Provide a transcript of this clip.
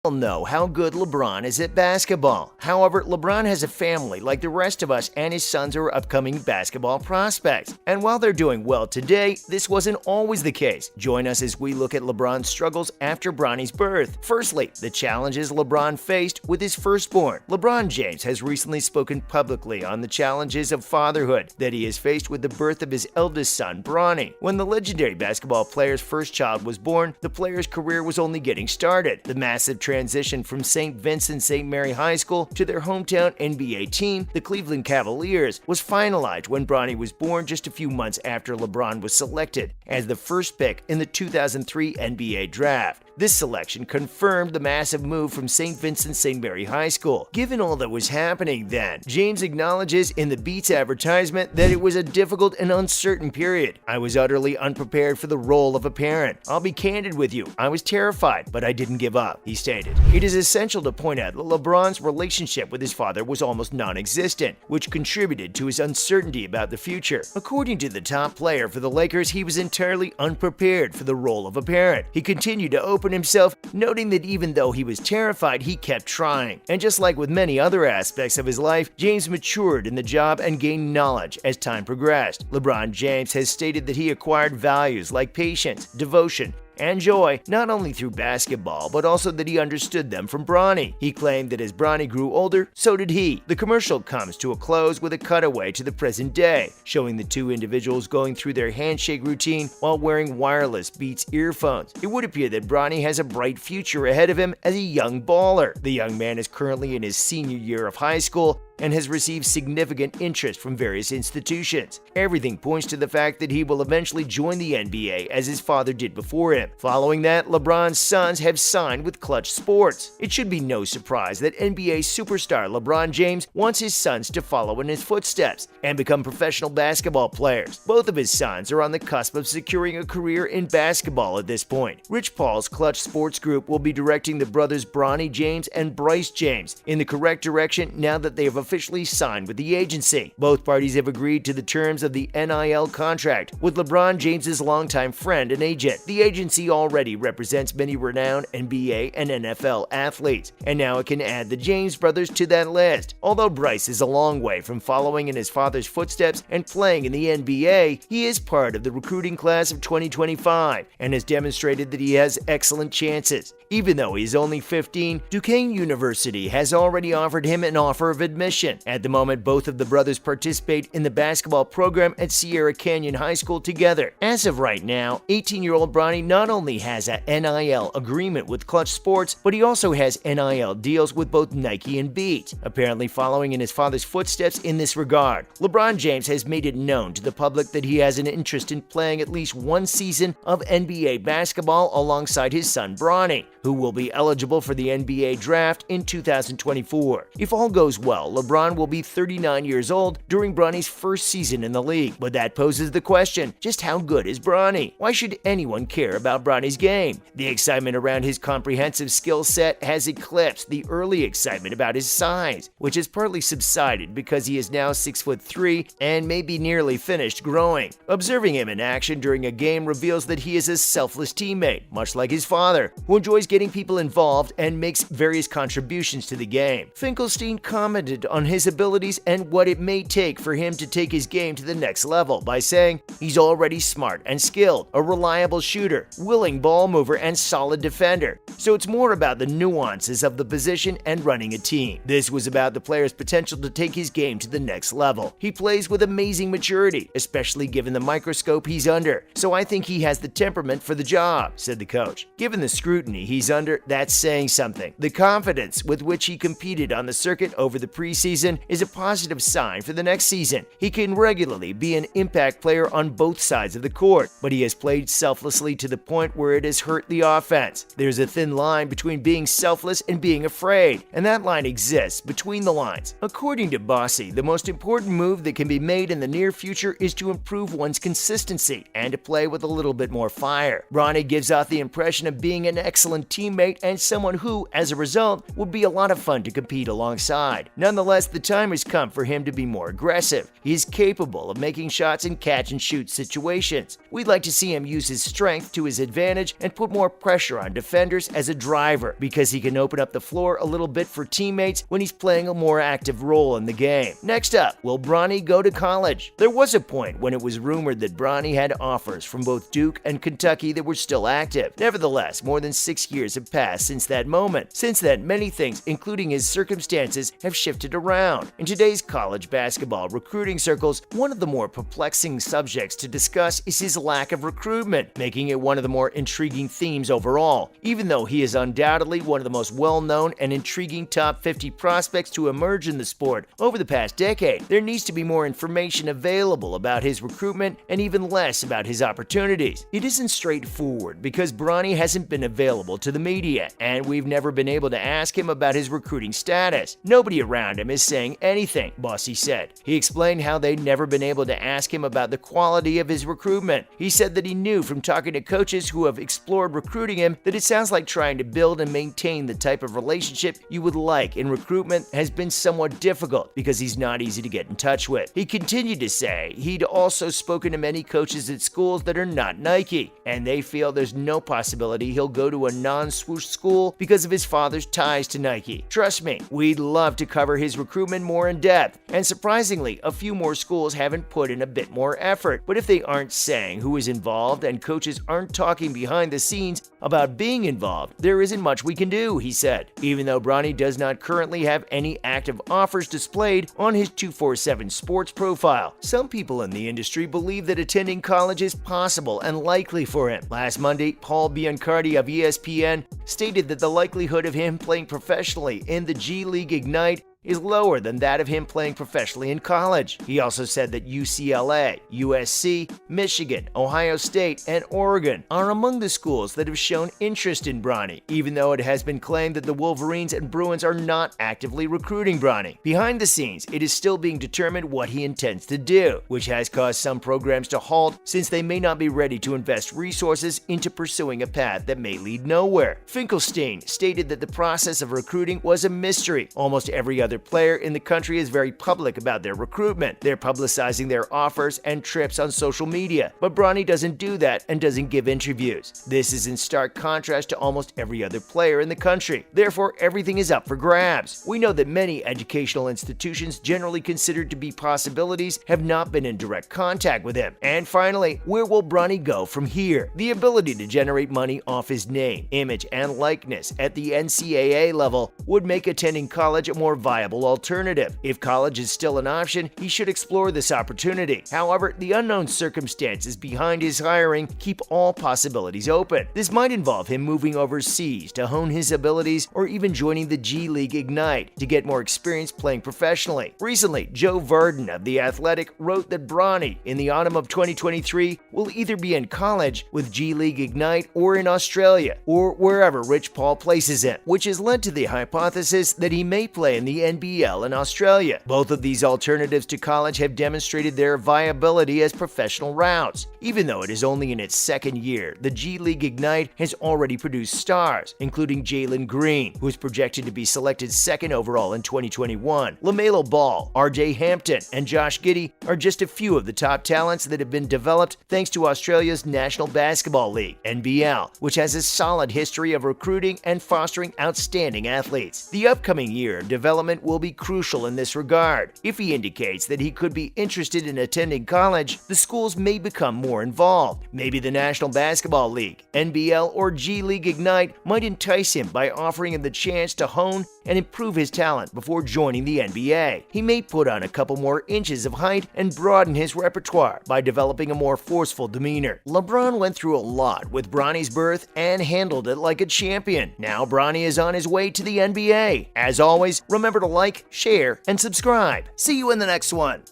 all know how good LeBron is at basketball. However, LeBron has a family like the rest of us, and his sons are upcoming basketball prospects. And while they're doing well today, this wasn't always the case. Join us as we look at LeBron's struggles after Bronny's birth. Firstly, the challenges LeBron faced with his firstborn. LeBron James has recently spoken publicly on the challenges of fatherhood that he has faced with the birth of his eldest son, Bronny. When the legendary basketball player's first child was born, the player's career was only getting started. The massive transition from St. Vincent St. Mary High School to their hometown NBA team, the Cleveland Cavaliers, was finalized when Bronny was born just a few months after LeBron was selected as the first pick in the 2003 NBA draft. This selection confirmed the massive move from St. Vincent St. Mary High School. Given all that was happening then, James acknowledges in the Beats advertisement that it was a difficult and uncertain period. "I was utterly unprepared for the role of a parent. I'll be candid with you, I was terrified, but I didn't give up," he stated. It is essential to point out that LeBron's relationship with his father was almost non-existent, which contributed to his uncertainty about the future. According to the top player for the Lakers, he was entirely unprepared for the role of a parent. He continued to open himself, noting that even though he was terrified, he kept trying. And just like with many other aspects of his life, James matured in the job and gained knowledge as time progressed. LeBron James has stated that he acquired values like patience, devotion, and joy, not only through basketball, but also that he understood them from Bronny. He claimed that as Bronny grew older, so did he. The commercial comes to a close with a cutaway to the present day, showing the two individuals going through their handshake routine while wearing wireless Beats earphones. It would appear that Bronny has a bright future ahead of him as a young baller. The young man is currently in his senior year of high school and has received significant interest from various institutions. Everything points to the fact that he will eventually join the NBA as his father did before him. Following that, LeBron's sons have signed with Clutch Sports. It should be no surprise that NBA superstar LeBron James wants his sons to follow in his footsteps and become professional basketball players. Both of his sons are on the cusp of securing a career in basketball at this point. Rich Paul's Clutch Sports Group will be directing the brothers Bronny James and Bryce James in the correct direction now that they have officially signed with the agency. Both parties have agreed to the terms of the NIL contract with LeBron James's longtime friend and agent. The agency already represents many renowned NBA and NFL athletes, and now it can add the James brothers to that list. Although Bryce is a long way from following in his father's footsteps and playing in the NBA, he is part of the recruiting class of 2025 and has demonstrated that he has excellent chances. Even though he is only 15, Duquesne University has already offered him an offer of admission. At the moment, both of the brothers participate in the basketball program at Sierra Canyon High School together. As of right now, 18-year-old Bronny not only has an NIL agreement with Clutch Sports, but he also has NIL deals with both Nike and Beats, apparently following in his father's footsteps in this regard. LeBron James has made it known to the public that he has an interest in playing at least one season of NBA basketball alongside his son Bronny, who will be eligible for the NBA draft in 2024. If all goes well, LeBron will be 39 years old during Bronny's first season in the league. But that poses the question, just how good is Bronny? Why should anyone care about Bronny's game? The excitement around his comprehensive skill set has eclipsed the early excitement about his size, which has partly subsided because he is now 6'3" and may be nearly finished growing. Observing him in action during a game reveals that he is a selfless teammate, much like his father, who enjoys getting people involved and makes various contributions to the game. Finkelstein commented on his abilities and what it may take for him to take his game to the next level by saying, "He's already smart and skilled, a reliable shooter, willing ball mover, and solid defender. So it's more about the nuances of the position and running a team." This was about the player's potential to take his game to the next level. "He plays with amazing maturity, especially given the microscope he's under. So I think he has the temperament for the job," said the coach. Given the scrutiny he's under, that's saying something. The confidence with which he competed on the circuit over the preseason is a positive sign for the next season. He can regularly be an impact player on both sides of the court, but he has played selflessly to the point where it has hurt the offense. There's a thin line between being selfless and being afraid, and that line exists between the lines. According to Bossy, the most important move that can be made in the near future is to improve one's consistency and to play with a little bit more fire. Bronny gives off the impression of being an excellent teammate and someone who, as a result, would be a lot of fun to compete alongside. Nonetheless, the time has come for him to be more aggressive. He is capable of making shots in catch-and-shoot situations. We'd like to see him use his strength to his his advantage and put more pressure on defenders as a driver because he can open up the floor a little bit for teammates when he's playing a more active role in the game. Next up, will Bronny go to college? There was a point when it was rumored that Bronny had offers from both Duke and Kentucky that were still active. Nevertheless, more than 6 years have passed since that moment. Since then, many things, including his circumstances, have shifted around. In today's college basketball recruiting circles, one of the more perplexing subjects to discuss is his lack of recruitment, making it one of the more intriguing themes overall. Even though he is undoubtedly one of the most well-known and intriguing top 50 prospects to emerge in the sport over the past decade, there needs to be more information available about his recruitment and even less about his opportunities. It isn't straightforward because Bronny hasn't been available to the media, and we've never been able to ask him about his recruiting status. Nobody around him is saying anything, Bossy said. He explained how they'd never been able to ask him about the quality of his recruitment. He said that he knew from talking to coaches who have explored recruiting him that it sounds like trying to build and maintain the type of relationship you would like in recruitment has been somewhat difficult because he's not easy to get in touch with. He continued to say he'd also spoken to many coaches at schools that are not Nike, and they feel there's no possibility he'll go to a non-swoosh school because of his father's ties to Nike. Trust me, we'd love to cover his recruitment more in depth, and surprisingly, a few more schools haven't put in a bit more effort. But if they aren't saying who is involved and coaches aren't talking behind the scenes about being involved, there isn't much we can do, he said. Even though Bronny does not currently have any active offers displayed on his 247 Sports profile, some people in the industry believe that attending college is possible and likely for him. Last Monday, Paul Biancardi of ESPN stated that the likelihood of him playing professionally in the G League Ignite is lower than that of him playing professionally in college. He also said that UCLA, USC, Michigan, Ohio State, and Oregon are among the schools that have shown interest in Bronny, even though it has been claimed that the Wolverines and Bruins are not actively recruiting Bronny. Behind the scenes, it is still being determined what he intends to do, which has caused some programs to halt since they may not be ready to invest resources into pursuing a path that may lead nowhere. Finkelstein stated that the process of recruiting was a mystery. Almost every other player in the country is very public about their recruitment. They're publicizing their offers and trips on social media, but Bronny doesn't do that and doesn't give interviews. This is in stark contrast to almost every other player in the country. Therefore, everything is up for grabs. We know that many educational institutions generally considered to be possibilities have not been in direct contact with him. And finally, where will Bronny go from here? The ability to generate money off his name, image, and likeness at the NCAA level would make attending college a more viable alternative. If college is still an option, he should explore this opportunity. However, the unknown circumstances behind his hiring keep all possibilities open. This might involve him moving overseas to hone his abilities or even joining the G League Ignite to get more experience playing professionally. Recently, Joe Verdon of The Athletic wrote that Bronny, in the autumn of 2023, will either be in college with G League Ignite or in Australia, or wherever Rich Paul places him, which has led to the hypothesis that he may play in the NBL in Australia. Both of these alternatives to college have demonstrated their viability as professional routes. Even though it is only in its second year, the G League Ignite has already produced stars, including Jalen Green, who is projected to be selected second overall in 2021. LaMelo Ball, RJ Hampton, and Josh Giddey are just a few of the top talents that have been developed thanks to Australia's National Basketball League, NBL, which has a solid history of recruiting and fostering outstanding athletes. The upcoming year of development will be crucial in this regard. If he indicates that he could be interested in attending college, the schools may become more involved. Maybe the National Basketball League, NBL, or G League Ignite might entice him by offering him the chance to hone and improve his talent before joining the NBA. He may put on a couple more inches of height and broaden his repertoire by developing a more forceful demeanor. LeBron went through a lot with Bronny's birth and handled it like a champion. Now Bronny is on his way to the NBA. As always, remember to like, share, and subscribe. See you in the next one.